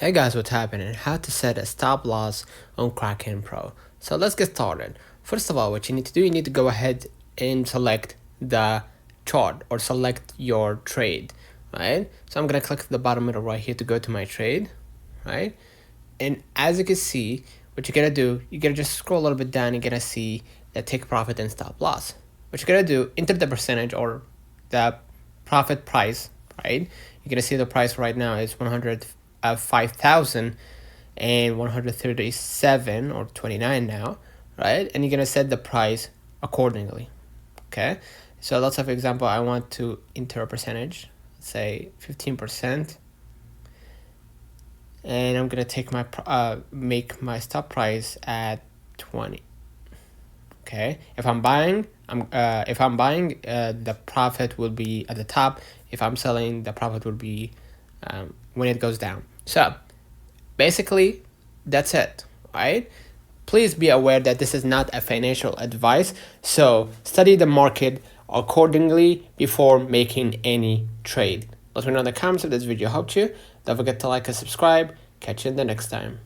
Hey guys, what's happening? How to set a stop loss on Kraken Pro. So let's get started. First of all, what you need to do, you need to go ahead and select the chart or select your trade, right? So I'm gonna click the bottom middle right here to go to my trade, right? And as you can see, what you're gonna do, you're gonna just scroll a little bit down, you're gonna see the take profit and stop loss. What you're gonna do, enter the percentage or the profit price, right? You're gonna see the price right now is 5,137 or 29 now, right? And you're gonna set the price accordingly. Okay, so let's say for example I want to enter a percentage, let's say 15%, and I'm gonna take my make my stop price at 20. Okay, if I'm buying, the profit will be at the top. If I'm selling, the profit will be when it goes down. So basically that's it, right? Please be aware that this is not a financial advice, so study the market accordingly before making any trade. Let me know in the comments if this video helped you. Don't forget to like and subscribe. Catch you in the next time.